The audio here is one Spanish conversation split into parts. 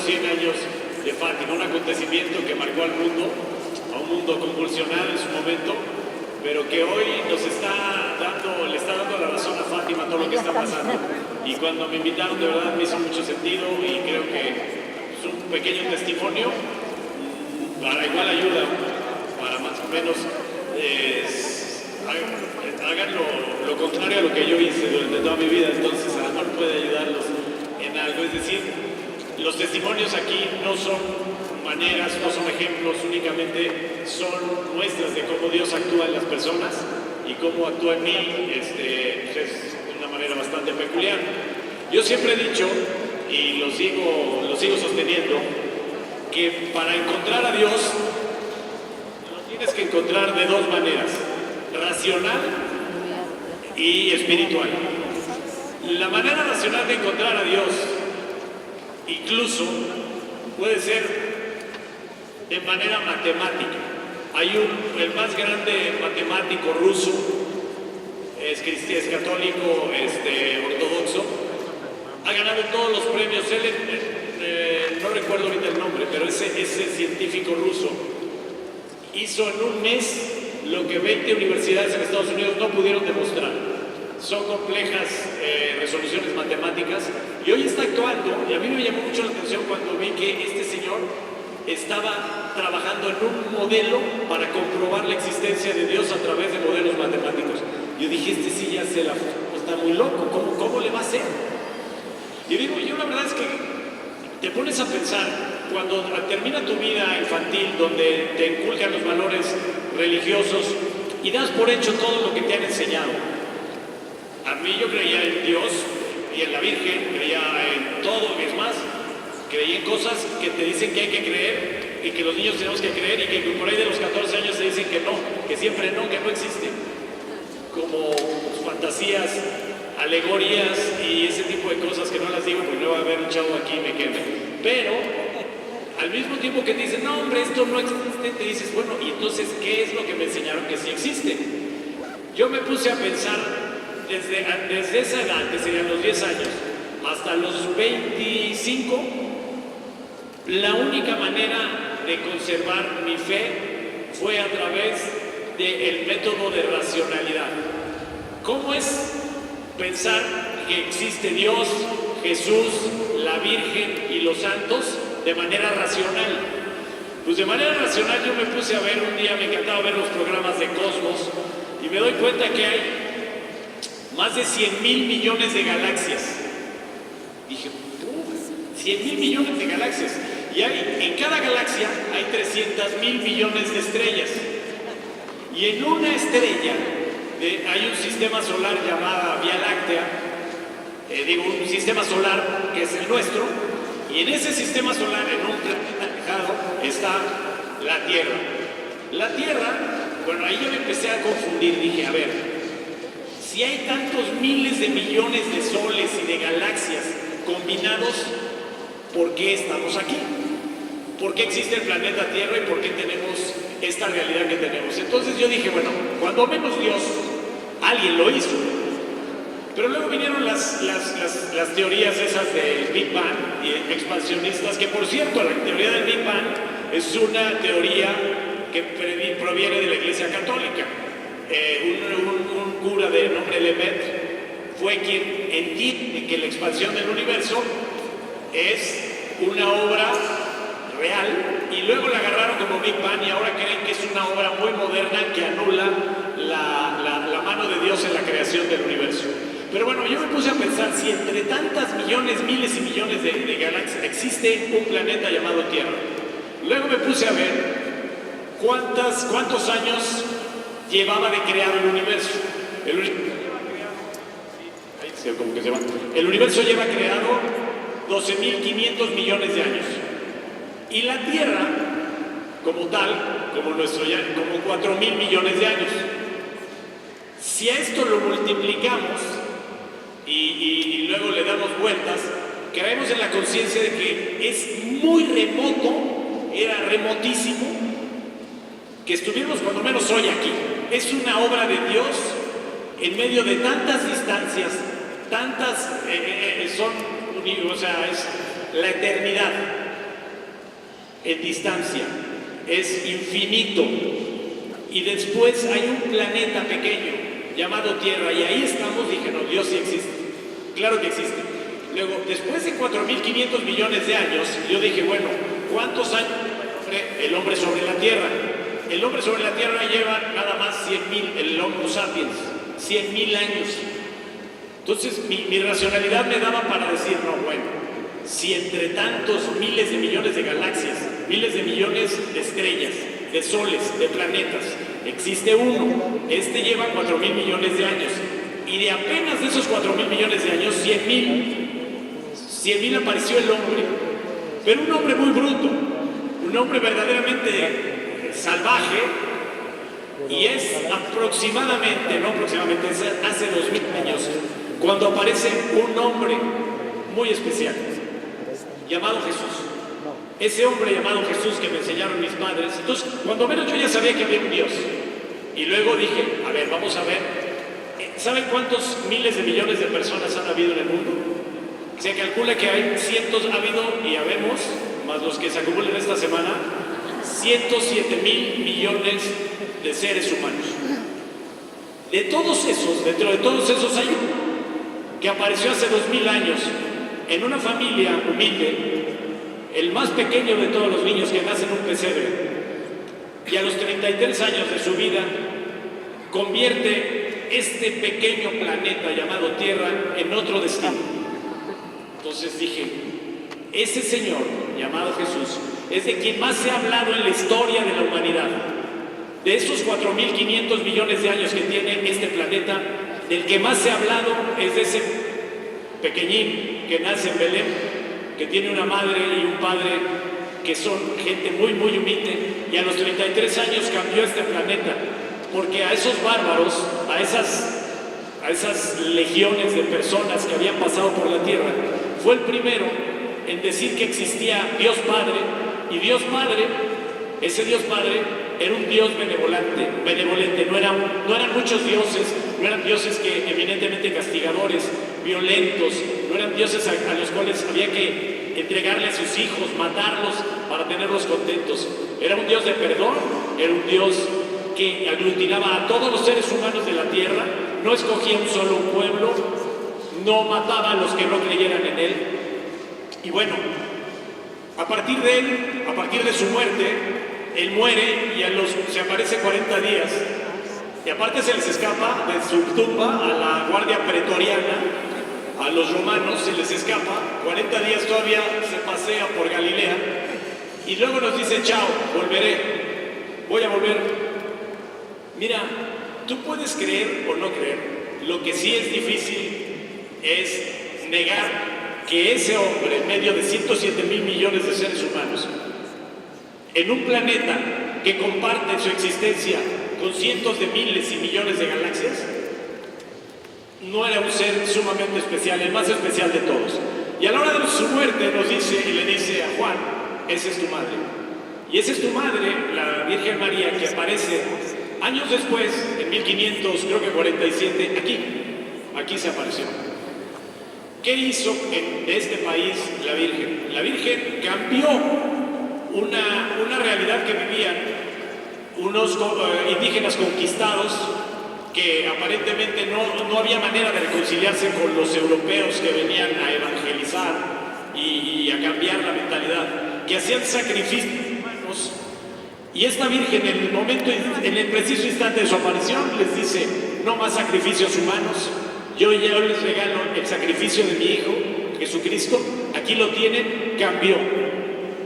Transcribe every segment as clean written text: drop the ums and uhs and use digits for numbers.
los 100 años de Fátima, un acontecimiento que marcó al mundo, a un mundo convulsionado en su momento, pero que hoy nos está dando, le está dando la razón a Fátima todo lo que está pasando. Y cuando me invitaron, de verdad me hizo mucho sentido y creo que es un pequeño testimonio para igual ayuda, para más o menos hagan lo contrario a lo que yo hice durante toda mi vida. Entonces a lo mejor puede ayudarlos en algo. Es decir, los testimonios aquí no son maneras, no son ejemplos, únicamente son muestras de cómo Dios actúa en las personas y cómo actúa en mí, pues es de una manera bastante peculiar. Yo siempre he dicho, y lo sigo sosteniendo, que para encontrar a Dios lo tienes que encontrar de dos maneras: racional y espiritual. La manera racional de encontrar a Dios incluso puede ser de manera matemática. Hay el más grande matemático ruso, es católico, ortodoxo, ha ganado todos los premios. Él, no recuerdo ahorita el nombre, pero ese científico ruso hizo en un mes lo que 20 universidades en Estados Unidos no pudieron demostrar. Son complejas resoluciones matemáticas, y hoy está actuando, y a mí me llamó mucho la atención cuando vi que este señor estaba trabajando en un modelo para comprobar la existencia de Dios a través de modelos matemáticos. Yo dije, sí ya se la está muy loco, ¿cómo le va a hacer? Y digo, yo la verdad es que te pones a pensar, cuando termina tu vida infantil, donde te inculcan los valores religiosos y das por hecho todo lo que te han enseñado. A mí yo creía en Dios y en la Virgen, creía en todo, es más, creí en cosas que te dicen que hay que creer y que los niños tenemos que creer, y que por ahí de los 14 años te dicen que no, que siempre no, que no existe. Como fantasías, alegorías y ese tipo de cosas que no las digo porque no va a haber un chavo aquí y me queme. Pero al mismo tiempo que te dicen, no hombre, esto no existe, te dices, bueno, ¿y entonces qué es lo que me enseñaron que sí existe? Yo me puse a pensar desde esa edad, que serían los 10 años, hasta los 25, la única manera de conservar mi fe fue a través del método de racionalidad. ¿Cómo es pensar que existe Dios, Jesús, la Virgen y los santos de manera racional? Pues de manera racional yo me puse a ver un día, me encantaba ver los programas de Cosmos, y me doy cuenta que hay más de 100,000 millones de galaxias. Dije, 100,000 millones de galaxias. Y en cada galaxia hay 300,000 millones de estrellas. Y en una estrella hay un sistema solar llamado Vía Láctea, un sistema solar que es el nuestro, y en ese sistema solar, en un planeta alejado, está la Tierra. La Tierra, bueno, ahí yo me empecé a confundir, dije, a ver, si hay tantos miles de millones de soles y de galaxias combinados, ¿por qué estamos aquí? ¿Por qué existe el planeta Tierra y por qué tenemos esta realidad que tenemos? Entonces yo dije, bueno, cuando menos Dios, alguien lo hizo. Pero luego vinieron las teorías esas del Big Bang y expansionistas, que por cierto, la teoría del Big Bang es una teoría que proviene de la Iglesia Católica. Un cura de nombre Lemaitre fue quien entiende que la expansión del universo es una obra real, y luego la agarraron como Big Bang, y ahora creen que es una obra muy moderna que anula la mano de Dios en la creación del universo. Pero bueno, yo me puse a pensar, si entre tantas millones, miles y millones de galaxias existe un planeta llamado Tierra. Luego me puse a ver cuántos años llevaba de creado el universo. El universo lleva creado 12,500 millones de años. Y la Tierra, como tal, como 4,000 millones de años. Si a esto lo multiplicamos y luego le damos vueltas, caemos en la conciencia de que es muy remoto, era remotísimo, que estuviéramos cuando menos hoy aquí. Es una obra de Dios en medio de tantas distancias, es la eternidad. en distancia, es infinito. Y después hay un planeta pequeño llamado Tierra, y ahí estamos. Dije, no, Dios sí existe, claro que existe. Luego, después de 4.500 millones de años, yo dije, bueno, ¿cuántos años el hombre sobre la Tierra? El hombre sobre la Tierra lleva nada más 100.000, el Homo sapiens, 100.000 años. Entonces, mi racionalidad me daba para decir, no, bueno, si entre tantos miles de millones de galaxias, miles de millones de estrellas, de soles, de planetas, existe uno, este lleva 4.000 millones de años, y de apenas de esos 4.000 millones de años, 100.000 apareció el hombre, pero un hombre muy bruto, un hombre verdaderamente salvaje, y es aproximadamente, no aproximadamente, es hace 2.000 años, cuando aparece un hombre muy especial, llamado Jesús. Ese hombre llamado Jesús que me enseñaron mis padres. Entonces, cuando menos yo ya sabía que había un Dios. Y luego dije, a ver, vamos a ver. ¿Saben cuántos miles de millones de personas han habido en el mundo? Se calcula que hay cientos, ha habido y habemos, más los que se acumulen esta semana, 107.000 millones de seres humanos. De todos esos, dentro de todos esos hay uno que apareció hace 2.000 años en una familia humilde, el más pequeño de todos los niños que nacen en un pesebre, y a los 33 años de su vida convierte este pequeño planeta llamado Tierra en otro destino. Entonces dije, ese Señor llamado Jesús es de quien más se ha hablado en la historia de la humanidad. De esos 4.500 millones de años que tiene este planeta, del que más se ha hablado es de ese pequeñín que nace en Belén, que tiene una madre y un padre que son gente muy, muy humilde, y a los 33 años cambió este planeta, porque a esos bárbaros, a esas legiones de personas que habían pasado por la tierra, fue el primero en decir que existía Dios Padre, y Dios Padre, ese Dios Padre, era un Dios benevolente, no eran muchos dioses, no eran dioses que evidentemente castigadores, violentos, no eran dioses a los cuales había que entregarle a sus hijos, matarlos para tenerlos contentos. Era un Dios de perdón, era un Dios que aglutinaba a todos los seres humanos de la tierra, no escogía un solo pueblo, no mataba a los que no creyeran en él. Y bueno, a partir de él, a partir de su muerte, él muere y se aparece 40 días. Y aparte se les escapa de su tumba a la guardia pretoriana, a los romanos se les escapa, 40 días todavía se pasea por Galilea, y luego nos dice, chao, voy a volver. Mira, tú puedes creer o no creer, lo que sí es difícil es negar que ese hombre, en medio de 107.000 millones de seres humanos, en un planeta que comparte su existencia con cientos de miles y millones de galaxias, no era un ser sumamente especial, el más especial de todos. Y a la hora de su muerte nos dice y le dice a Juan, esa es tu madre. Y esa es tu madre, la Virgen María, que aparece años después, en 1547, aquí se apareció. ¿Qué hizo en este país la Virgen? La Virgen cambió una realidad que vivían unos indígenas conquistados, que aparentemente no había manera de reconciliarse con los europeos que venían a evangelizar y a cambiar la mentalidad, que hacían sacrificios humanos. Y esta Virgen, en el preciso instante de su aparición, les dice, no más sacrificios humanos, yo ya les regalo el sacrificio de mi Hijo, Jesucristo, aquí lo tienen. Cambió.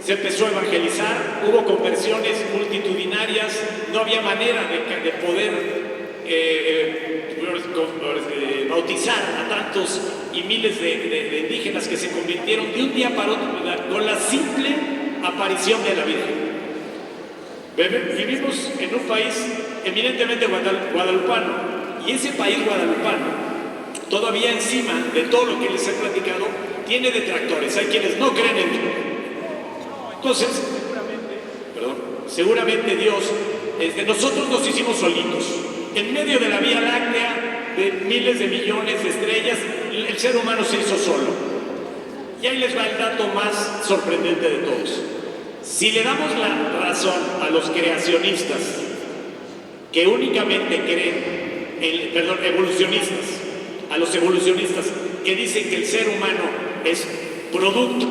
Se empezó a evangelizar, hubo conversiones multitudinarias, no había manera de poder bautizar a tantos y miles de indígenas que se convirtieron de un día para otro con la simple aparición de la Virgen. Vivimos en un país eminentemente guadalupano, y ese país guadalupano, todavía encima de todo lo que les he platicado, tiene detractores. Hay quienes no creen en Dios. Entonces, seguramente Dios, nosotros nos hicimos solitos. En medio de la Vía Láctea, de miles de millones de estrellas, el ser humano se hizo solo. Y ahí les va el dato más sorprendente de todos. Si le damos la razón a los creacionistas que únicamente creen, evolucionistas, a los evolucionistas que dicen que el ser humano es producto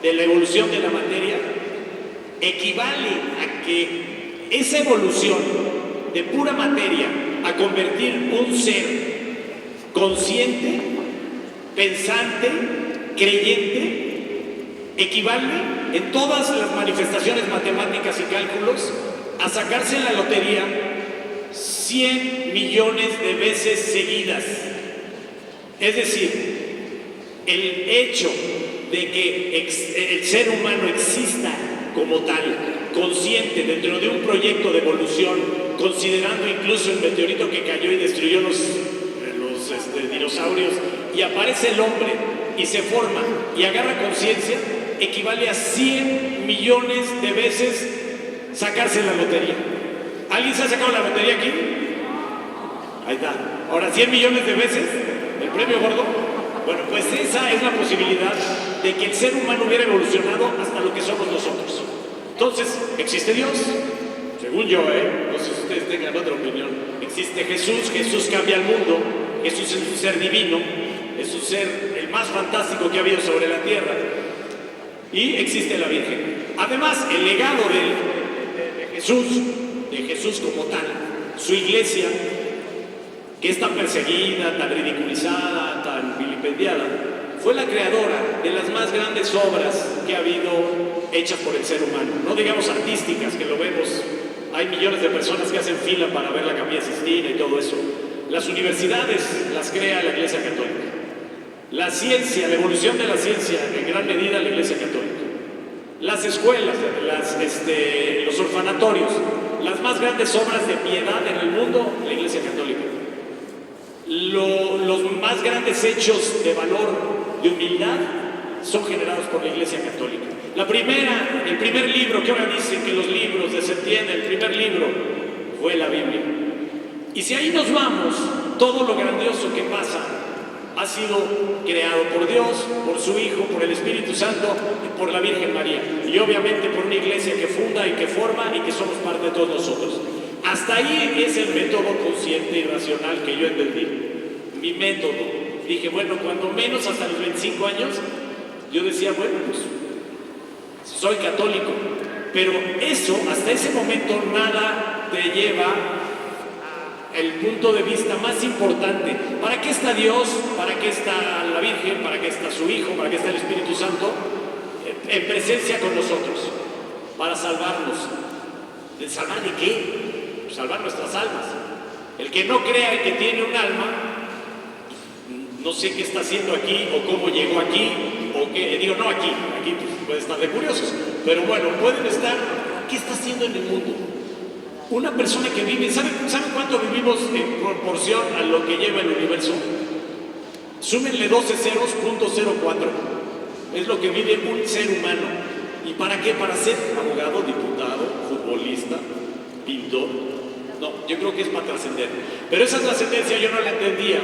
de la evolución de la materia, equivale a que esa evolución de pura materia a convertir un ser consciente, pensante, creyente, equivale en todas las manifestaciones matemáticas y cálculos a sacarse en la lotería 100 millones de veces seguidas. Es decir, el hecho de que el ser humano exista como tal, consciente dentro de un proyecto de evolución, considerando incluso el meteorito que cayó y destruyó los dinosaurios, y aparece el hombre y se forma y agarra conciencia, equivale a 100 millones de veces sacarse la lotería. ¿Alguien se ha sacado la lotería aquí? Ahí está. Ahora, 100 millones de veces el premio gordo. Bueno, pues esa es la posibilidad de que el ser humano hubiera evolucionado hasta lo que somos nosotros. Entonces, ¿existe Dios? Según yo, no sé si ustedes tengan otra opinión. Existe Jesús, Jesús cambia el mundo, Jesús es un ser divino, es un ser el más fantástico que ha habido sobre la tierra. Y existe la Virgen. Además, el legado de Jesús como tal, su iglesia, que es tan perseguida, tan ridiculizada, tan vilipendiada, fue la creadora de las más grandes obras que ha habido hechas por el ser humano. No digamos artísticas, que lo vemos, hay millones de personas que hacen fila para ver la Capilla Sixtina y todo eso. Las universidades las crea la Iglesia Católica. La ciencia, la evolución de la ciencia, en gran medida la Iglesia Católica. Las escuelas, los orfanatorios, las más grandes obras de piedad en el mundo, la Iglesia Católica. Los más grandes hechos de valor, de humildad, son generados por la Iglesia Católica. El primer libro, que ahora dicen que los libros de Septiembre, el primer libro fue la Biblia. Y si ahí nos vamos, todo lo grandioso que pasa ha sido creado por Dios, por su Hijo, por el Espíritu Santo y por la Virgen María. Y obviamente por una iglesia que funda y que forma y que somos parte de todos nosotros. Hasta ahí es el método consciente y racional que yo entendí. Mi método. Dije, bueno, cuando menos hasta los 25 años, yo decía, bueno, pues soy católico. Pero eso, hasta ese momento, nada te lleva el punto de vista más importante. ¿Para qué está Dios? ¿Para qué está la Virgen? ¿Para qué está su Hijo? ¿Para qué está el Espíritu Santo? En presencia con nosotros. Para salvarnos. ¿De salvar de qué? Salvar nuestras almas. El que no crea que tiene un alma, no sé qué está haciendo aquí, o cómo llegó aquí, o qué, digo, no aquí pues, puede estar de curiosos, pero bueno, pueden estar, ¿qué está haciendo en el mundo? Una persona que vive, ¿sabe cuánto vivimos en proporción a lo que lleva el universo? Súmenle 12 ceros, .04, es lo que vive un ser humano. ¿Y para qué? Para ser abogado, diputado, futbolista, pintor. No, yo creo que es para trascender. Pero esa trascendencia yo no la entendía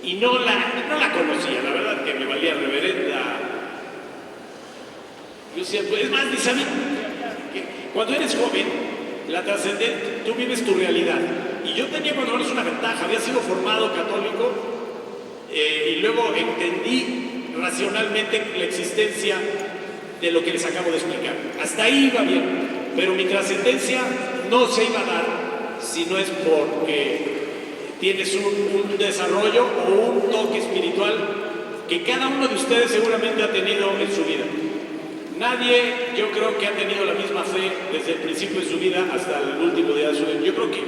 y no la conocía, la verdad que me valía reverenda. Yo decía, pues, es más, ni sabía que cuando eres joven, la trascendencia, tú vives tu realidad. Y yo tenía cuando menos una ventaja, había sido formado católico y luego entendí racionalmente la existencia de lo que les acabo de explicar. Hasta ahí iba bien, pero mi trascendencia no se iba a dar si no es porque tienes un desarrollo o un toque espiritual que cada uno de ustedes seguramente ha tenido en su vida. Nadie, yo creo que ha tenido la misma fe desde el principio de su vida hasta el último día de su vida. Yo creo que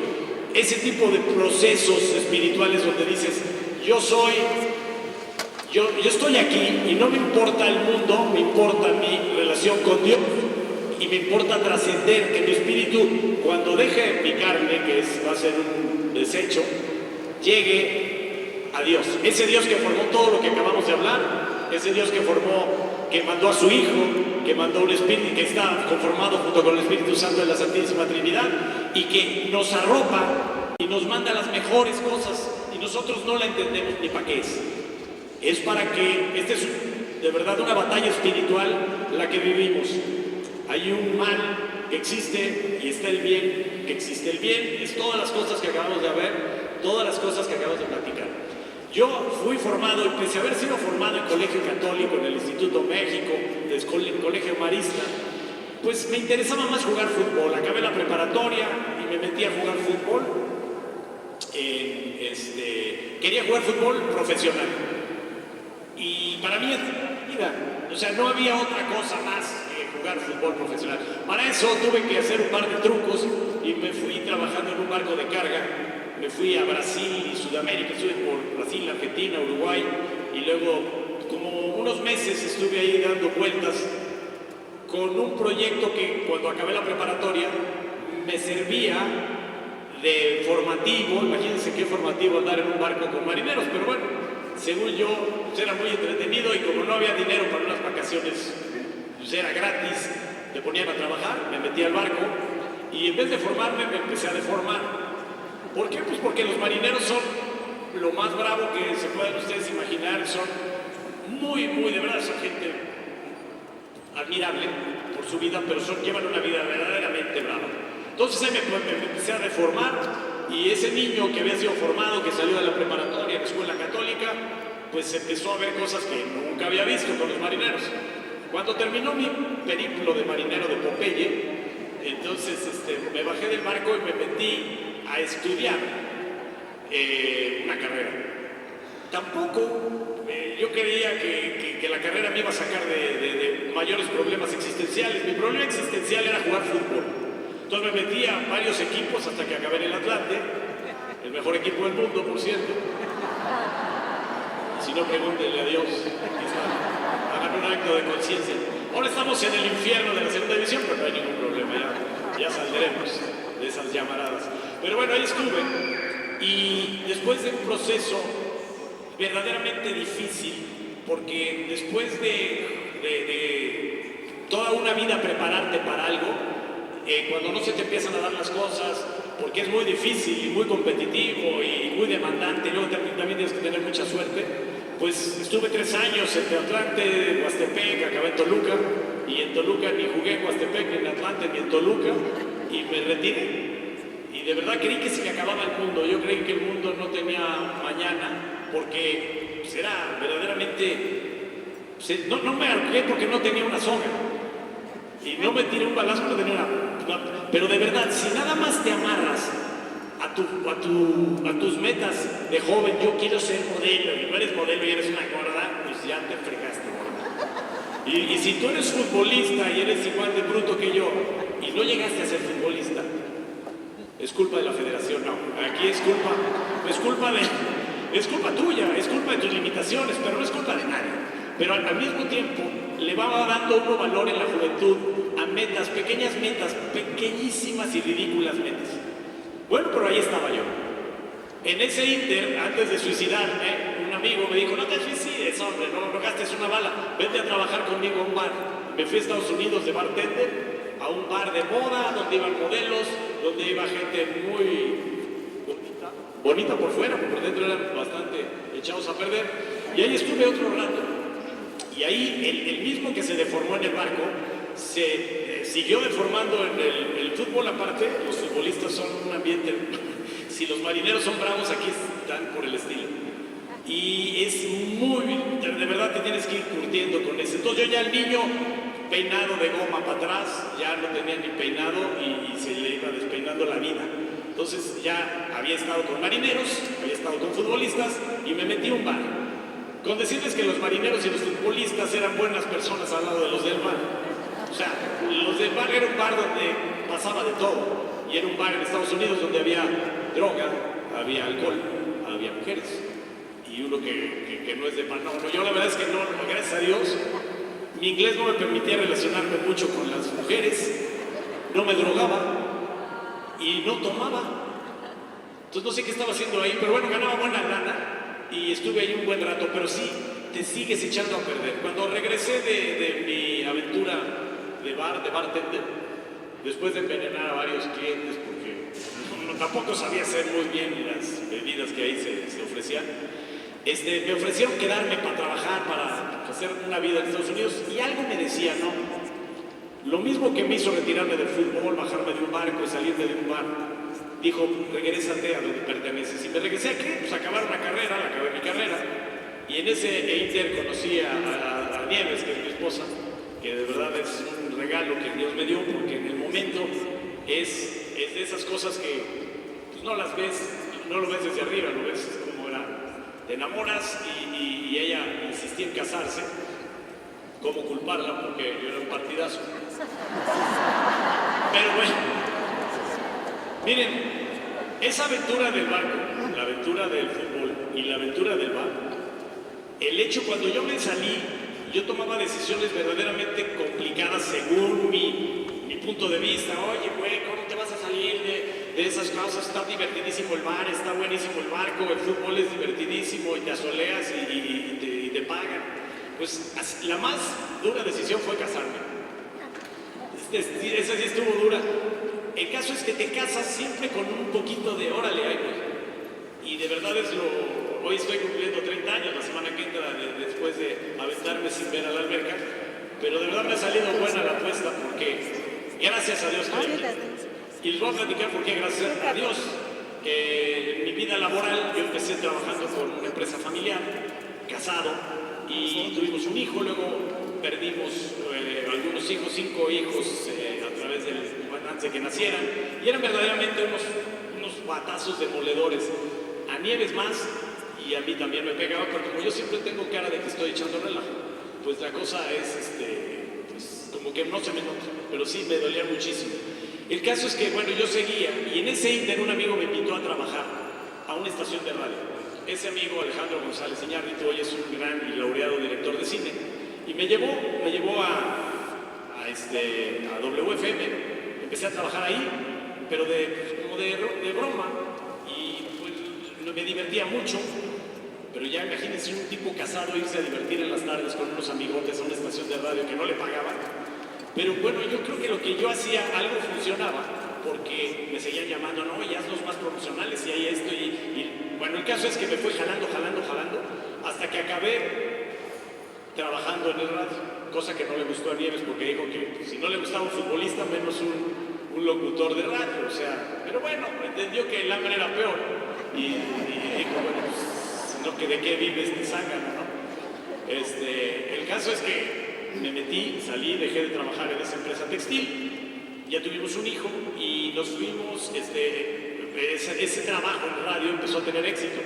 ese tipo de procesos espirituales donde dices, yo estoy aquí y no me importa el mundo, me importa mi relación con Dios y me importa trascender, que mi espíritu, cuando deje mi carne, que va a ser un desecho, llegue a Dios. Ese Dios que formó todo lo que acabamos de hablar, ese Dios que formó, que mandó a su Hijo, que mandó un Espíritu, que está conformado junto con el Espíritu Santo de la Santísima Trinidad y que nos arropa y nos manda las mejores cosas y nosotros no la entendemos ni para qué es. Es para que, esta es de verdad una batalla espiritual la que vivimos. Hay un mal que existe y está el bien que existe. El bien es todas las cosas que acabamos de ver, todas las cosas que acabamos de platicar. Yo fui formado, pese a haber sido formado en colegio católico, en el Instituto México, en colegio marista, pues me interesaba más jugar fútbol. Acabé la preparatoria y me metí a jugar fútbol. Quería jugar fútbol profesional. Y para mí, mira, o sea, no había otra cosa más que jugar fútbol profesional. Para eso tuve que hacer un par de trucos y me fui trabajando en un barco de carga. Me fui a Brasil y Sudamérica, estuve por Brasil, Argentina, Uruguay, y luego como unos meses estuve ahí dando vueltas con un proyecto que cuando acabé la preparatoria me servía de formativo. Imagínense qué formativo andar en un barco con marineros, pero bueno, según yo pues era muy entretenido, y como no había dinero para unas vacaciones, pues era gratis, te ponían a trabajar, me metí al barco y en vez de formarme me empecé a deformar. ¿Por qué? Pues porque los marineros son lo más bravo que se pueden ustedes imaginar, son muy, de verdad, son gente admirable por su vida, pero llevan una vida verdaderamente brava. Entonces ahí me empecé a deformar, y ese niño que había sido formado, que salió de la preparatoria en la escuela católica, pues empezó a ver cosas que nunca había visto con los marineros. Cuando terminó mi periplo de marinero de Popeye, entonces me bajé del barco y me metí a estudiar una carrera. Tampoco yo creía que la carrera me iba a sacar de mayores problemas existenciales. Mi problema existencial era jugar fútbol. Entonces me metí a varios equipos hasta que acabé en el Atlante, el mejor equipo del mundo, por cierto. Si no, pregúntenle a Dios. Hagan un acto de conciencia. Ahora estamos en el infierno de la segunda división, pero no hay ningún problema, ya saldremos de esas llamaradas. Pero bueno, ahí estuve, y después de un proceso verdaderamente difícil, porque después de toda una vida prepararte para algo, cuando no se te empiezan a dar las cosas, porque es muy difícil y muy competitivo y muy demandante, luego también tienes que tener mucha suerte, pues estuve 3 años entre Atlante, Huastepec, acabé en Toluca, y en Toluca ni jugué en Huastepec, ni en Atlante, ni en Toluca, y me retiré. Y de verdad creí que se me acababa el mundo. Yo creí que el mundo no tenía mañana, porque pues, era verdaderamente... No me arqué porque no tenía una soga. Y no me tiré un balazo porque tenía una... Pero de verdad, si nada más te amarras a tus metas de joven, yo quiero ser modelo, y no eres modelo y eres una gorda, pues ya te fregaste, gorda. Y si tú eres futbolista y eres igual de bruto que yo, y no llegaste a ser futbolista, es culpa de la federación, no. Aquí es culpa tuya, es culpa de tus limitaciones, pero no es culpa de nadie. Pero al mismo tiempo le va dando uno valor en la juventud a metas, pequeñas metas, pequeñísimas y ridículas metas. Bueno, pero ahí estaba yo. En ese inter, antes de suicidarme, un amigo me dijo: no te suicides, hombre, no gastes una bala, vete a trabajar conmigo a un bar. Me fui a Estados Unidos de bartender, a un bar de moda, donde iban modelos, donde iba gente muy bonita por fuera, porque por dentro eran bastante echados a perder. Y ahí estuve otro rato. Y ahí el mismo que se deformó en el barco, se siguió deformando en el fútbol. Aparte, los futbolistas son un ambiente... Si los marineros son bravos, aquí están por el estilo. Y es de verdad te tienes que ir curtiendo con eso. Entonces yo ya el niño peinado de goma para atrás, ya no tenía ni peinado y se le iba despeinando la vida. Entonces ya había estado con marineros, había estado con futbolistas, y me metí a un bar. Con decirles que los marineros y los futbolistas eran buenas personas al lado de los del bar. O sea, los del bar era un bar donde pasaba de todo. Y era un bar en Estados Unidos donde había droga, había alcohol, había mujeres. Y uno que no es de bar. No, yo la verdad es que no, gracias a Dios, mi inglés no me permitía relacionarme mucho con las mujeres, no me drogaba y no tomaba. Entonces no sé qué estaba haciendo ahí, pero bueno, ganaba buena lana y estuve ahí un buen rato, pero sí, te sigues echando a perder. Cuando regresé de mi aventura de bartender, después de envenenar a varios clientes, porque tampoco sabía hacer muy bien las bebidas que ahí se ofrecían, me ofrecieron quedarme para trabajar, para hacer una vida en Estados Unidos, y algo me decía, no. Lo mismo que me hizo retirarme del fútbol, bajarme de un barco y salirme de un bar, dijo, regrésate a donde perteneces. Y me regresé aquí, pues a acabar una carrera, acabé mi carrera, y en ese inter conocí a Nieves, que es mi esposa, que de verdad es un regalo que Dios me dio, porque en el momento es de esas cosas que pues, no las ves, no lo ves desde arriba, lo ves como era. Te enamoras y ella insistía en casarse. ¿Cómo culparla? Porque yo era un partidazo. Pero bueno, miren, esa aventura del barco, la aventura del fútbol y la aventura del bar, el hecho cuando yo me salí, yo tomaba decisiones verdaderamente complicadas según mi punto de vista. Oye, güey, ¿cómo te vas a salir de esas cosas? Está divertidísimo el bar, está buenísimo el barco, el fútbol es divertidísimo y te asoleas y te pagan. Pues la más dura decisión fue casarme. Esa sí estuvo dura. El caso es que te casas siempre con un poquito de órale, ay, güey. Y de verdad hoy estoy cumpliendo 30 años, la semana que entra, después de aventarme sin ver a la alberca. Pero de verdad me ha salido buena la apuesta porque, gracias a Dios, y les voy a platicar por qué, gracias a Dios. En mi vida laboral, yo empecé trabajando con una empresa familiar, casado, y tuvimos un hijo, luego perdimos algunos hijos, 5 hijos a través del antes de que nacieran, y eran verdaderamente unos batazos demoledores. A Nieves más, y a mí también me pegaba, porque como yo siempre tengo cara de que estoy echando relajo, pues la cosa es, pues como que no se me nota, pero sí me dolía muchísimo. El caso es que, bueno, yo seguía, y en ese inter un amigo me invitó a trabajar a una estación de radio. Ese amigo, Alejandro González Iñárritu, hoy es un gran y laureado director de cine, y me llevó a WFM. Empecé a trabajar ahí, pero como de broma, y pues me divertía mucho. Pero ya imagínense un tipo casado irse a divertir en las tardes con unos amigotes a una estación de radio que no le pagaban. Pero bueno, yo creo que lo que yo hacía, algo funcionaba, porque me seguían llamando, no, ya hazlos más profesionales y hay esto, y bueno, el caso es que me fue jalando, hasta que acabé trabajando en el radio, cosa que no le gustó a Nieves, porque dijo que si no le gustaba un futbolista, menos un locutor de radio, o sea, pero bueno, entendió que el hambre era peor, y dijo, bueno, pues, no, que de qué vives te zángano, ¿no? El caso es que me metí, salí, dejé de trabajar en esa empresa textil, ya tuvimos un hijo y nos fuimos, ese trabajo en radio empezó a tener éxito,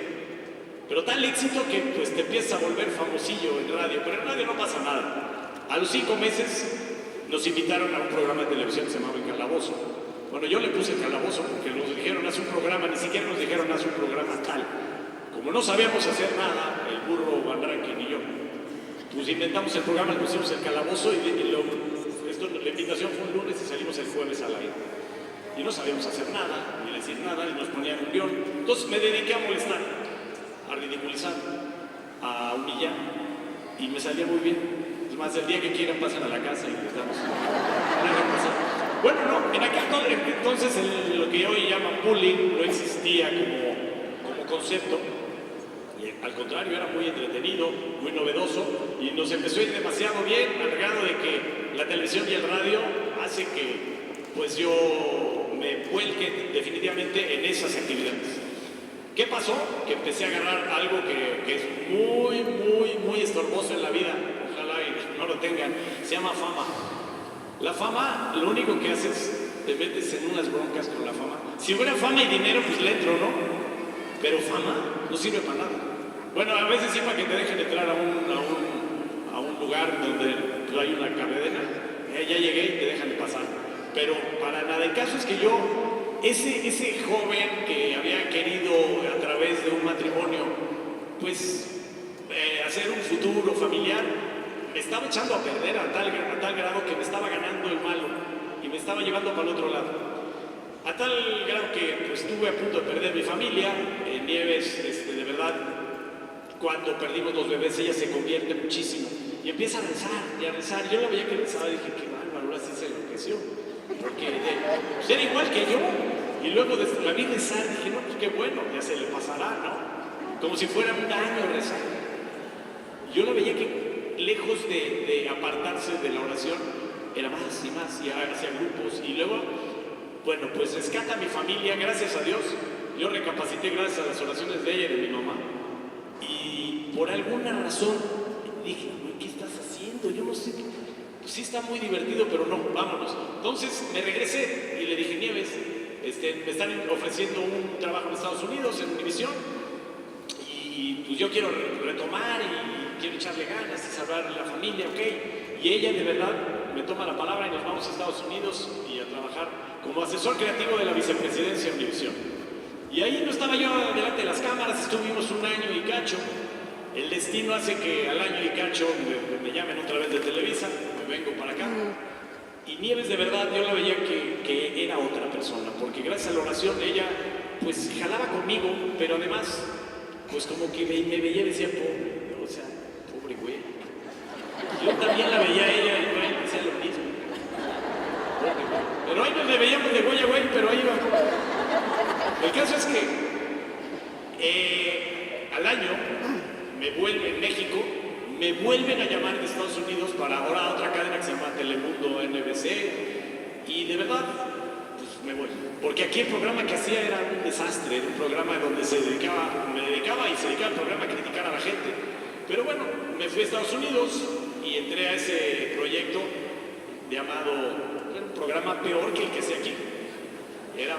pero tal éxito que pues te empiezas a volver famosillo en radio, pero en radio no pasa nada. A los 5 meses nos invitaron a un programa de televisión que se llamaba El Calabozo. Bueno, yo le puse El Calabozo porque nos dijeron haz un programa, ni siquiera nos dijeron haz un programa tal. Como no sabíamos hacer nada, el burro Van Rankin y yo, pues inventamos el programa, le pusimos El Calabozo y la invitación fue un lunes y salimos el jueves al aire. Y no sabíamos hacer nada, ni decir nada, y nos ponían un guión. Entonces me dediqué a molestar, a ridiculizar, a humillar, y me salía muy bien. Es más, el día que quieran pasan a la casa y les damos una repasada. Bueno, no, en aquel entonces lo que hoy llaman bullying no existía como concepto. Al contrario, era muy entretenido, muy novedoso, y nos empezó a ir demasiado bien, al grado de que la televisión y el radio hace que pues yo me vuelque definitivamente en esas actividades. ¿Qué pasó? Que empecé a agarrar algo que es muy estorboso en la vida, ojalá y no lo tengan, se llama fama. La fama, lo único que haces, te metes en unas broncas con la fama. Si hubiera fama y dinero, pues le entro, ¿no? Pero fama no sirve para nada. Bueno, a veces sí para que te dejen entrar a un lugar donde hay una carretera, ya llegué y te dejan de pasar. Pero para nada, el caso es que yo, ese joven que había querido a través de un matrimonio, pues hacer un futuro familiar, me estaba echando a perder a tal grado que me estaba ganando el malo y me estaba llevando para el otro lado. A tal grado que pues, estuve a punto de perder mi familia. Nieves, de verdad, cuando perdimos 2 bebés, ella se convierte muchísimo y empieza a rezar y a rezar. Yo la veía que rezaba y dije, qué bárbaro, ahora sí se enloqueció, porque pues, era igual que yo. Y luego la vi rezar y dije, no, pues qué bueno, ya se le pasará, ¿no? como si fuera un año rezar. Yo la veía que lejos de apartarse de la oración, era más y más, y hacía grupos, y luego, bueno, pues rescata a mi familia, gracias a Dios. Yo recapacité gracias a las oraciones de ella y de mi mamá, y por alguna razón dije, ¿qué estás haciendo? Yo no sé, pues sí está muy divertido, pero no, vámonos. Entonces me regresé y le dije, Nieves, me están ofreciendo un trabajo en Estados Unidos, en Univisión, y pues yo quiero retomar y quiero echarle ganas y salvar a la familia, ¿ok? Y ella de verdad me toma la palabra y nos vamos a Estados Unidos y a trabajar como asesor creativo de la vicepresidencia de Univisión. Y ahí no estaba yo delante de las cámaras, estuvimos un año y cacho. El destino hace que al año y cacho me llamen otra vez de Televisa, me vengo para acá. Y Nieves de verdad yo la veía que era otra persona, porque gracias a la oración ella pues jalaba conmigo, pero además pues como que me veía y decía, pobre, o sea, pobre güey. Yo también la veía a ella y bueno, decía lo mismo. Pobre güey. Pero ahí nos veíamos de güey a güey, pero ahí iba. El caso es que al año me vuelven en México, me vuelven a llamar de Estados Unidos para ahora otra cadena que se llama Telemundo NBC, y de verdad pues me voy, porque aquí el programa que hacía era un desastre, era un programa donde me dedicaba al programa a criticar a la gente. Pero bueno, me fui a Estados Unidos y entré a ese proyecto llamado, era un programa peor que el que hacía aquí, era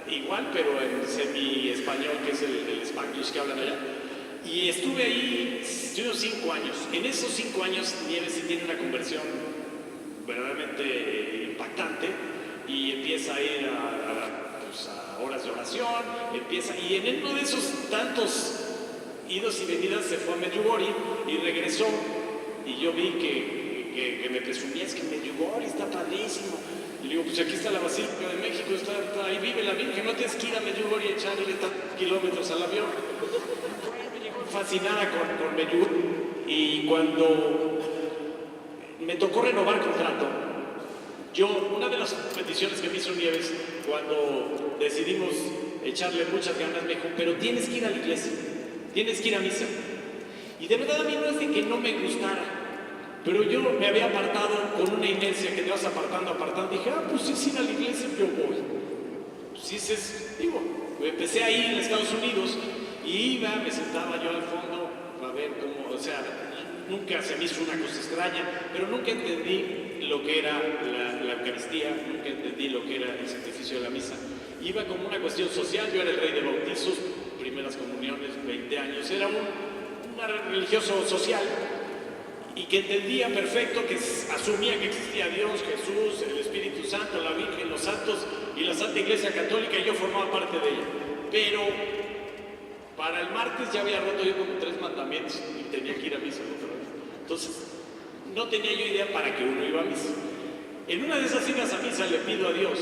igual pero en semi-español, que es el Spanglish que hablan allá. Y estuve ahí, estuve 5 años. En esos 5 años Nieves sí tiene una conversión verdaderamente impactante y empieza a ir a horas de oración, y en uno de esos tantos idos y venidas se fue a Medjugorje y regresó, y yo vi que me presumía, es que Medjugorje está padrísimo. Y le digo, pues aquí está la Basílica de México, ahí vive la Virgen, no tienes que ir a Medjugorje y echarle tantos kilómetros al avión. Fascinada con Medjugorje, y cuando me tocó renovar contrato, una de las peticiones que me hizo Nieves cuando decidimos echarle muchas ganas, me dijo, pero tienes que ir a la iglesia, tienes que ir a misa. Y de verdad a mí no es de que no me gustara, pero yo me había apartado con una inercia que te vas apartando, dije, pues sí, ir a la iglesia, yo voy. Pues empecé ahí en Estados Unidos, y iba, me sentaba yo al fondo a ver cómo, o sea, nunca se me hizo una cosa extraña, pero nunca entendí lo que era la Eucaristía, nunca entendí lo que era el sacrificio de la misa. Iba como una cuestión social, yo era el rey de bautizos, primeras comuniones, 20 años, era un religioso social, y que entendía perfecto, que asumía que existía Dios, Jesús, el Espíritu Santo, la Virgen, los santos y la Santa Iglesia Católica, y yo formaba parte de ella. Pero para el martes ya había roto yo como 3 mandamientos y tenía que ir a misa otra vez. Entonces, no tenía yo idea para qué uno iba a misa. En una de esas idas a misa le pido a Dios.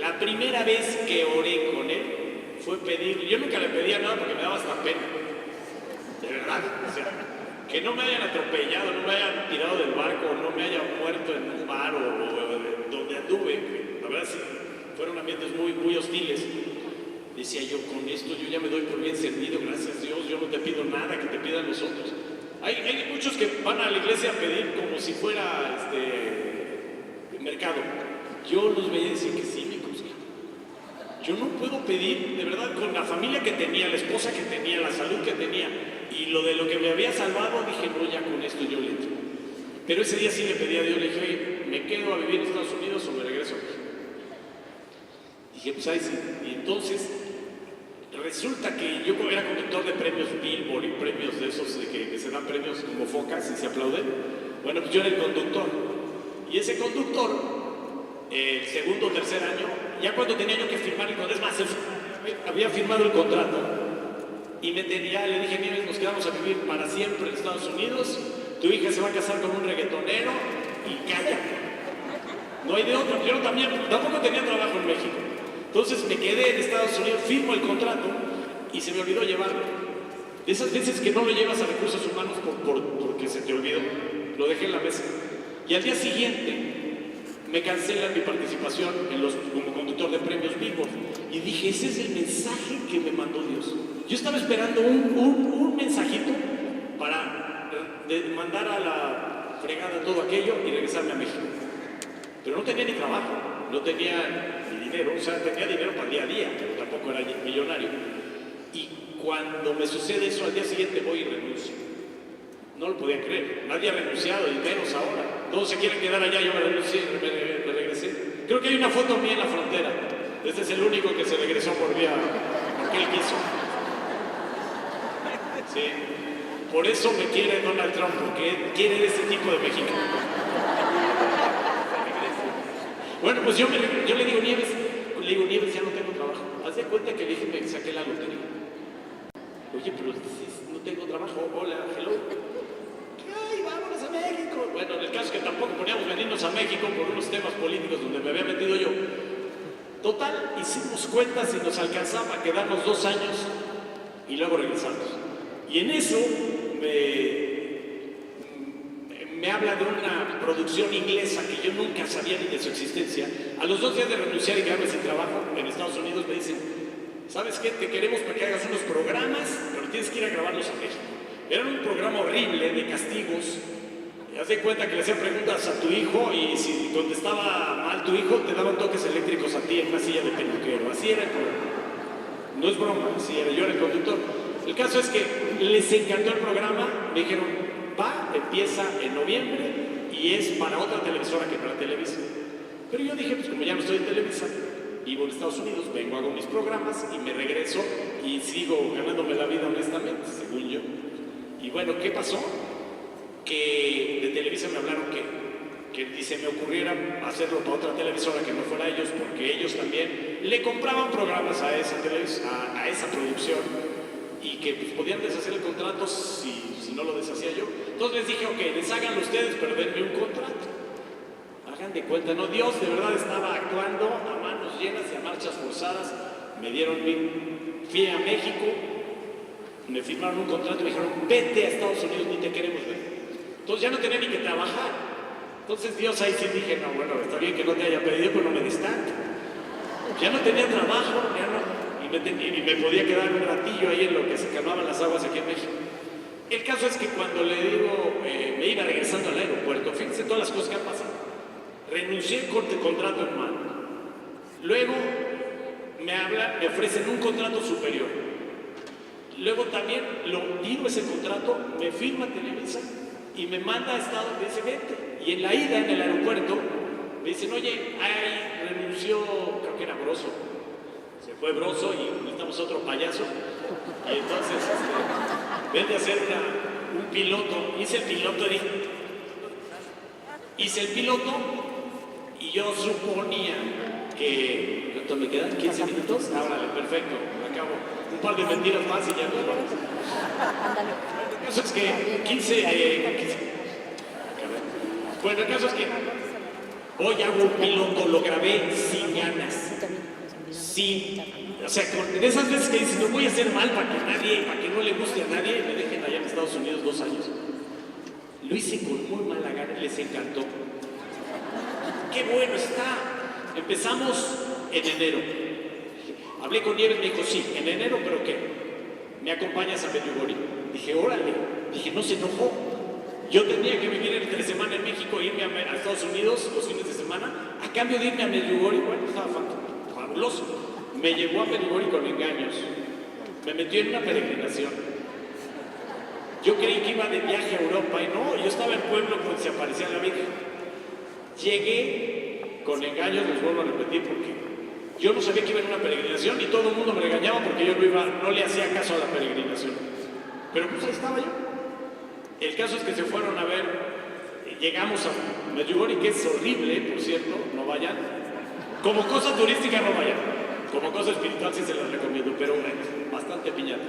La primera vez que oré con él fue pedir, yo nunca le pedía nada porque me daba hasta pena. De verdad, o sea, que no me hayan atropellado, no me hayan tirado del barco, no me hayan muerto en un bar o donde anduve. La verdad sí, fueron ambientes muy, muy hostiles. Decía yo, con esto yo ya me doy por bien servido, gracias a Dios, yo no te pido nada que te pidan los otros. Hay muchos que van a la iglesia a pedir como si fuera mercado. Yo los veía y decía que sí, me consigo. Yo no puedo pedir, de verdad, con la familia que tenía, la esposa que tenía, la salud que tenía, y lo que me había salvado, dije, no, ya con esto yo le entro. Pero ese día sí le pedí a Dios, le dije, oye, ¿me quedo a vivir en Estados Unidos o me regreso aquí? Dije, pues ahí sí. Y entonces, resulta que yo era conductor de premios Billboard y premios de esos que se dan premios como focas y se aplauden. Bueno, pues yo era el conductor. Y ese conductor, el segundo o tercer año, ya cuando tenía yo que firmar el contrato, es más, había firmado el contrato y le dije, Nieves, nos quedamos a vivir para siempre en Estados Unidos, tu hija se va a casar con un reggaetonero y cállate. No hay de otra. Yo tampoco tenía trabajo en México. Entonces me quedé en Estados Unidos, firmo el contrato y se me olvidó llevarlo. De esas veces que no lo llevas a recursos humanos porque se te olvidó, lo dejé en la mesa. Y al día siguiente me cancelan mi participación como conductor de premios Billboard. Y dije, ese es el mensaje que me mandó Dios. Yo estaba esperando un mensajito para mandar a la fregada todo aquello y regresarme a México. Pero no tenía ni trabajo, no tenía ni dinero, o sea, tenía dinero para el día a día, pero tampoco era millonario. Y cuando me sucede eso, al día siguiente voy y renuncio. No lo podía creer, nadie ha renunciado, y menos ahora. Todos se quieren quedar allá, yo me renuncié, me regresé. Creo que hay una foto mía en la frontera. Este es el único que se regresó porque él quiso. Sí. Por eso me quiere Donald Trump, porque él quiere ese tipo de mexicano. Bueno, pues yo le digo, Nieves, ya no tengo trabajo. Haz de cuenta que le dije, me saqué la lotería. Oye, pero no tengo trabajo. Hola, hello. ¡Ay, vámonos a México! Bueno, en el caso es que tampoco poníamos venirnos a México por unos temas políticos donde me había metido yo. Total, hicimos cuentas y nos alcanzaba a quedarnos 2 años y luego regresamos. Y en eso me habla de una producción inglesa que yo nunca sabía ni de su existencia. A los 2 días de renunciar y quedarme sin trabajo en Estados Unidos me dicen, ¿sabes qué? Te queremos para que hagas unos programas, pero tienes que ir a grabarlos a México. Era un programa horrible de castigos. Haz de cuenta que le hacían preguntas a tu hijo y si contestaba mal tu hijo, te daban toques eléctricos a ti en una silla de peluquero. Así era el programa. No es broma, así era. Yo era el conductor. El caso es que les encantó el programa. Me dijeron, empieza en noviembre y es para otra televisora que para Televisa. Pero yo dije, pues como ya no estoy en Televisa, vivo en Estados Unidos, vengo, hago mis programas y me regreso y sigo ganándome la vida honestamente, según yo. Y bueno, ¿qué pasó? Que de Televisa me hablaron que se me ocurriera hacerlo para otra televisora que no fuera ellos, porque ellos también le compraban programas a esa producción y que pues, podían deshacer el contrato si no lo deshacía yo. Entonces les dije, ok, desháganlo ustedes, pero denme un contrato. Hagan de cuenta, no, Dios de verdad estaba actuando a manos llenas y a marchas forzadas. Fui a México, me firmaron un contrato y me dijeron, vete a Estados Unidos, ni te queremos ver. Entonces ya no tenía ni que trabajar. Entonces Dios ahí sí dije, no, bueno, está bien que no te haya pedido, pero no me des tanto. Ya no tenía trabajo, y me podía quedar un ratillo ahí en lo que se calmaban las aguas aquí en México. El caso es que cuando le digo, me iba regresando al aeropuerto, fíjense todas las cosas que han pasado. Renuncié con contrato en mano. Luego me ofrecen un contrato superior. Luego también digo ese contrato, me firma Televisa y me manda a Estados Unidos, me dice, vete. Y en la ida, en el aeropuerto, me dicen, oye, ahí renunció, creo que era Broso. Se fue Broso y necesitamos otro payaso. Y entonces, vete a hacer un piloto. Hice el piloto y yo suponía que... ¿Cuánto me quedan? ¿15 minutos? Árale, perfecto, acabo. Un par de mentiras más y ya nos vamos. El caso es que 15... Bueno, el caso es que hoy hago un piloto, lo grabé sin ganas. O sea, de esas veces que dices, no voy a hacer mal para que no le guste a nadie, me dejen allá en Estados Unidos 2 años. Lo hice con muy mala gana y les encantó. ¡Qué bueno está! Empezamos en enero. Hablé con Nieves, me dijo, sí, en enero, ¿pero qué? ¿Me acompañas a Medjugorje? Dije, órale. Dije, no se enojó. Yo tenía que vivir entre semana en México e irme a Estados Unidos los fines de semana, a cambio de irme a Medjugorje. Bueno, estaba fabuloso. Me llevó a Medjugorje con engaños. Me metió en una peregrinación. Yo creí que iba de viaje a Europa y no, yo estaba en Pueblo cuando se aparecía la Virgen. Llegué con engaños, les vuelvo a repetir, porque yo no sabía que iba en una peregrinación y todo el mundo me regañaba porque yo no le hacía caso a la peregrinación. Pero pues ahí estaba yo. El caso es que se fueron a ver, llegamos a Medjugorje, que es horrible, por cierto, no vayan. Como cosa turística no vayan, como cosa espiritual sí se las recomiendo, pero bastante piñata.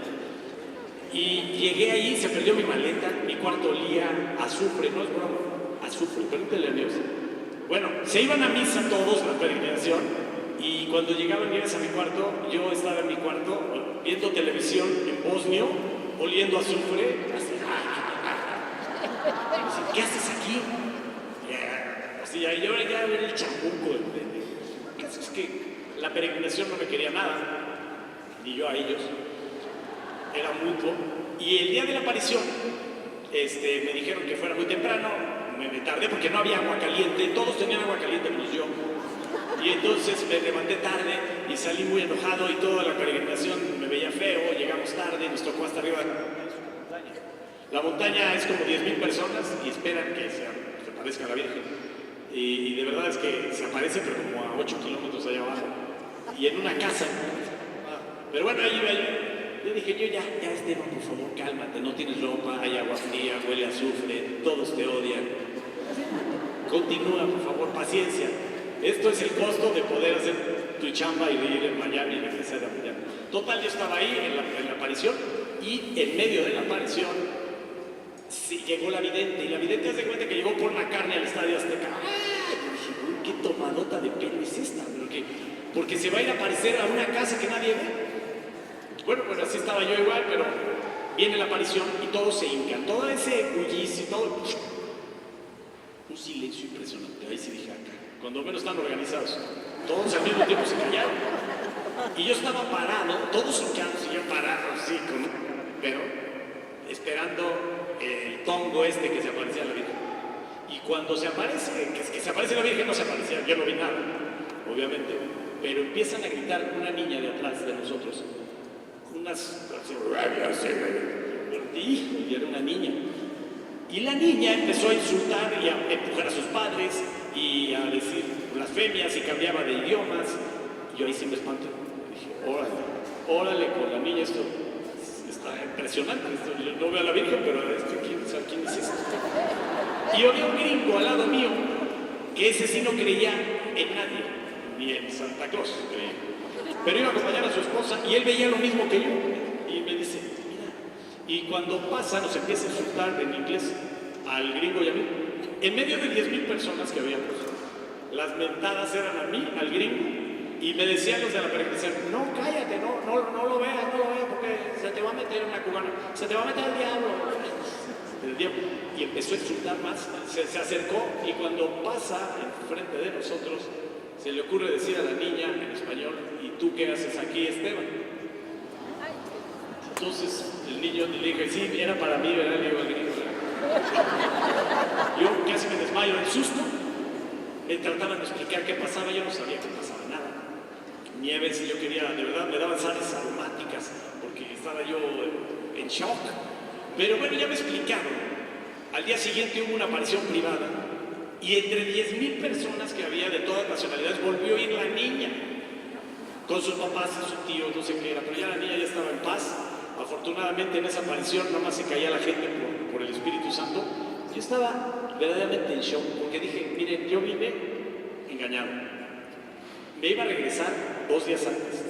Y llegué ahí, se perdió mi maleta, mi cuarto olía a azufre, no es broma, azufre, pregúntenle a Dios. Bueno, se iban a misa todos, la peregrinación, y cuando llegaban a mi cuarto, yo estaba en mi cuarto viendo televisión en bosnio, oliendo a azufre, así, ¿qué haces aquí? O así, y ahora ya era el chamuco. El caso es que la peregrinación no me quería nada, ni yo a ellos, era mutuo. Y el día de la aparición, me dijeron que fuera muy temprano, me tardé porque no había agua caliente, todos tenían agua caliente menos yo. Y entonces me levanté tarde y salí muy enojado y toda la peregrinación me veía feo, llegamos tarde, nos tocó hasta arriba de la montaña. La montaña es como 10,000 personas y esperan que se aparezca la Virgen. Y de verdad es que se aparece, pero como a 8 kilómetros allá abajo. Y en una casa. Pero bueno, ahí iba yo. Yo dije, Esteban, por favor, cálmate, no tienes ropa, hay agua fría, huele a azufre, todos te odian. Continúa, por favor, paciencia. Esto es el costo de poder hacer tu chamba y de ir en Miami y regresar a Miami. Total, yo estaba ahí en la aparición y en medio de la aparición sí, llegó la vidente. Y la vidente hace cuenta que llegó por la carne al Estadio Azteca. ¡Ay! Dije, qué tomadota de pelo es esta, porque se va a ir a aparecer a una casa que nadie ve. Bueno, pues así estaba yo igual, pero viene la aparición y todo se hincan. Todo ese bullicio, todo. Un silencio impresionante. Ahí sí dije acá. Cuando menos están organizados. Todos al mismo tiempo se callaron. Y yo estaba parado, todos hincados y yo parado así, pero esperando el tongo que se aparecía la Virgen. Y cuando se aparece, que se aparece la Virgen, no se aparecía, yo no vi nada, obviamente. Pero empiezan a gritar una niña de atrás de nosotros. Y era una niña. Y la niña empezó a insultar y a empujar a sus padres y a decir blasfemias y cambiaba de idiomas. Yo ahí sí me espanto. Dije, órale con la niña, esto está impresionante. Yo no veo a la Virgen, pero ¿quién es esto? Y había un gringo al lado mío, que ese sí no creía en nadie, ni en Santa Claus, creía. Pero iba a acompañar a su esposa y él veía lo mismo que yo. Y me dice, mira. Y cuando pasa, nos empieza a insultar en inglés al gringo y a mí. En medio de 10,000 personas que habíamos, las mentadas eran a mí, al gringo, y me decían los de la peregrinación, no, cállate, no lo veas, porque se te va a meter una cubana, se te va a meter el diablo. Y empezó a insultar más, se acercó y cuando pasa enfrente de nosotros, se le ocurre decir a la niña en español, ¿y tú qué haces aquí, Esteban? Entonces el niño le dije, sí, era para mí, ¿verdad? Le digo al gringo. Yo casi me desmayo del susto. Me trataban de explicar qué pasaba, yo no sabía que pasaba nada. Nieves, y yo quería, de verdad, me daban sales aromáticas, porque estaba yo en shock. Pero bueno, ya me explicaron. Al día siguiente hubo una aparición privada y entre 10,000 personas que había de todas nacionalidades volvió a ir la niña con sus papás y sus tíos, no sé qué era, pero ya la niña ya estaba en paz. Afortunadamente en esa aparición nada más se caía la gente por el Espíritu Santo. Yo estaba verdaderamente en shock porque dije, miren, yo vine engañado. Me iba a regresar 2 días antes.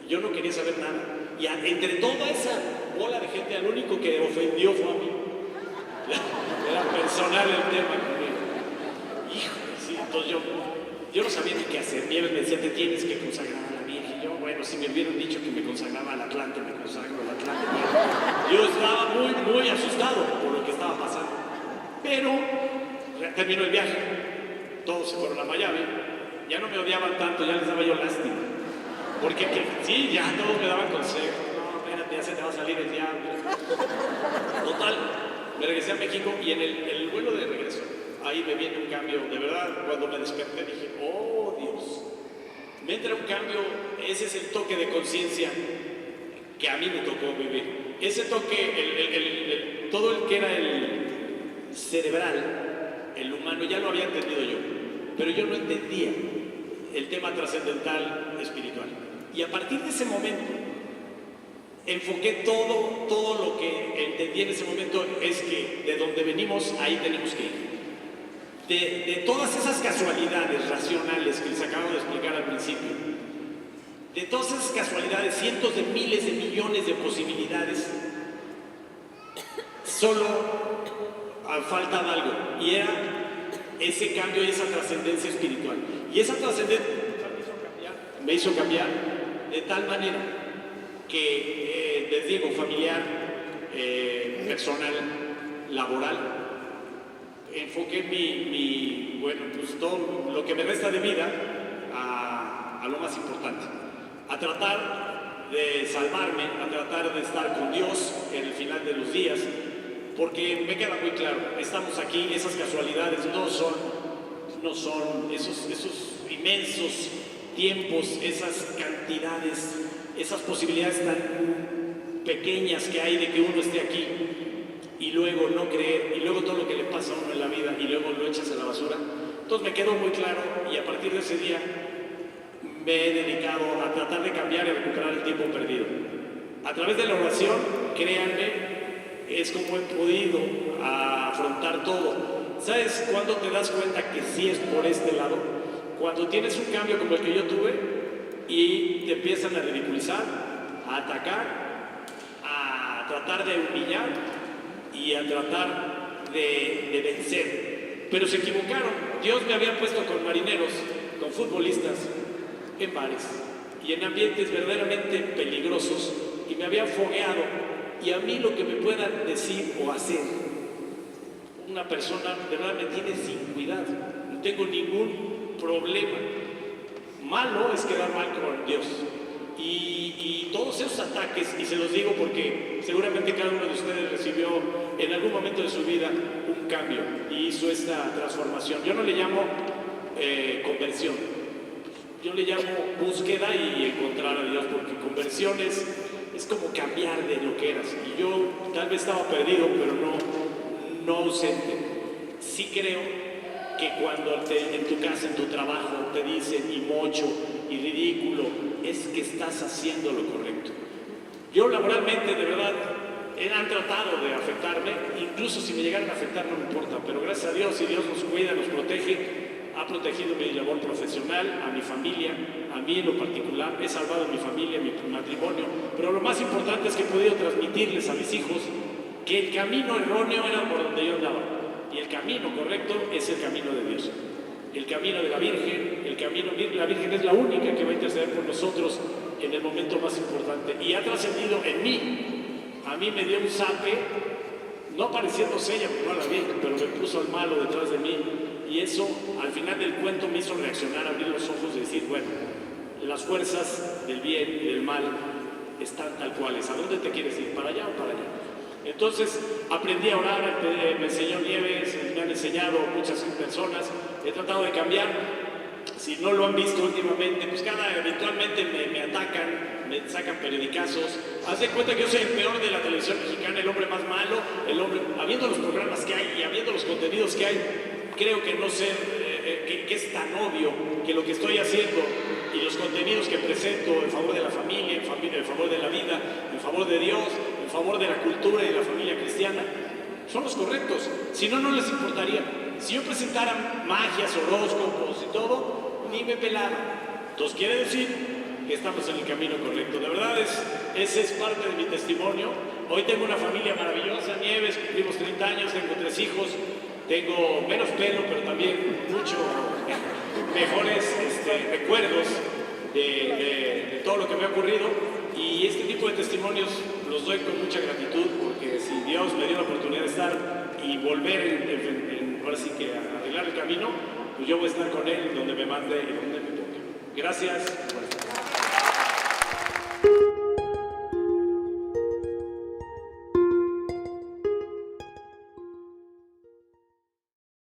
Yo no quería saber nada. Y entre toda esa bola de gente, al único que ofendió fue a mí. Era personal el tema conmigo. Híjole, sí, entonces yo no sabía ni qué hacer. Nieves me decía, te tienes que consagrar a la Virgen. Yo, bueno, si me hubieran dicho que me consagraba al Atlante, me consagro al Atlante. Yo estaba muy, muy asustado por lo que estaba pasando. Pero terminó el viaje. Todos se fueron a Miami. Ya no me odiaban tanto, ya les daba yo lástima. Porque sí, ya todos me daban consejos. No, espérate, ya se te va a salir el diablo. Total, me regresé a México y en el vuelo de regreso, ahí me viene un cambio. De verdad, cuando me desperté dije, oh Dios, me entra un cambio. Ese es el toque de conciencia que a mí me tocó vivir. Ese toque, todo el que era el cerebral, el humano, ya lo había entendido yo, pero yo no entendía el tema trascendental espiritual. Y a partir de ese momento, enfoqué todo lo que entendí en ese momento es que de donde venimos, ahí tenemos que ir. De todas esas casualidades racionales que les acabo de explicar al principio, de todas esas casualidades, cientos de miles de millones de posibilidades, solo faltaba algo, y era ese cambio y esa trascendencia espiritual. Y esa trascendencia me hizo cambiar de tal manera que, les digo, familiar, personal, laboral, enfoqué bueno, pues todo lo que me resta de vida a lo más importante, a tratar de salvarme, a tratar de estar con Dios en el final de los días, porque me queda muy claro, estamos aquí, esas casualidades no son esos inmensos tiempos, esas cantidades, esas posibilidades tan pequeñas que hay de que uno esté aquí y luego no creer, y luego todo lo que le pasa a uno en la vida y luego lo echas a la basura. Entonces me quedó muy claro y a partir de ese día me he dedicado a tratar de cambiar y recuperar el tiempo perdido. A través de la oración, créanme, es como he podido afrontar todo. ¿Sabes cuándo te das cuenta que sí es por este lado? Cuando tienes un cambio como el que yo tuve y te empiezan a ridiculizar, a atacar, a tratar de humillar y a tratar de vencer. Pero se equivocaron. Dios me había puesto con marineros, con futbolistas, en bares y en ambientes verdaderamente peligrosos y me habían fogueado. Y a mí lo que me puedan decir o hacer una persona de verdad me tiene sin cuidado, no tengo ningún problema. Malo es quedar mal con Dios. Y todos esos ataques, y se los digo porque seguramente cada uno de ustedes recibió en algún momento de su vida un cambio y hizo esta transformación. Yo no le llamo conversión, yo le llamo búsqueda y encontrar a Dios, porque conversión es como cambiar de lo que eras. Y yo tal vez estaba perdido, pero no ausente. Sí creo que cuando en tu casa, en tu trabajo, te dicen y mocho y ridículo, es que estás haciendo lo correcto. Yo laboralmente, de verdad, han tratado de afectarme, incluso si me llegaran a afectar no me importa, pero gracias a Dios, y Dios nos cuida, nos protege, ha protegido mi labor profesional, a mi familia, a mí en lo particular, he salvado a mi familia, mi matrimonio, pero lo más importante es que he podido transmitirles a mis hijos que el camino erróneo era por donde yo andaba, y el camino correcto es el camino de Dios, el camino de la Virgen, la Virgen es la única que va a interceder por nosotros en el momento más importante, y ha trascendido en mí. A mí me dio un zape, no pareciéndose ella, porque no la vi, pero me puso al malo detrás de mí, y eso al final del cuento me hizo reaccionar, abrir los ojos y decir, bueno, las fuerzas del bien y del mal están tal cuales. ¿A dónde te quieres ir? ¿Para allá o para allá? Entonces aprendí a orar, me enseñó Nieves, me han enseñado muchas personas, he tratado de cambiar. Si no lo han visto últimamente, pues eventualmente me atacan, me sacan periodicazos. Haz de cuenta que yo soy el peor de la televisión mexicana, el hombre más malo, habiendo los programas que hay y habiendo los contenidos que hay, creo que no sé, que es tan obvio que lo que estoy haciendo y los contenidos que presento en favor de la familia, en favor de la vida, en favor de Dios, en favor de la cultura y de la familia cristiana, son los correctos. Si no, no les importaría. Si yo presentara magias, horóscopos y todo, ni me pelaba. Entonces quiere decir que estamos en el camino correcto. De verdad, ese es parte de mi testimonio. Hoy tengo una familia maravillosa, Nieves, cumplimos 30 años, tengo 3 hijos, tengo menos pelo, pero también mucho mejores recuerdos de todo lo que me ha ocurrido. Y este tipo de testimonios los doy con mucha gratitud, porque si Dios me dio la oportunidad de estar y volver ahora sí que a arreglar el camino, pues yo voy a estar con Él donde me mande y donde me toque. Gracias por estar.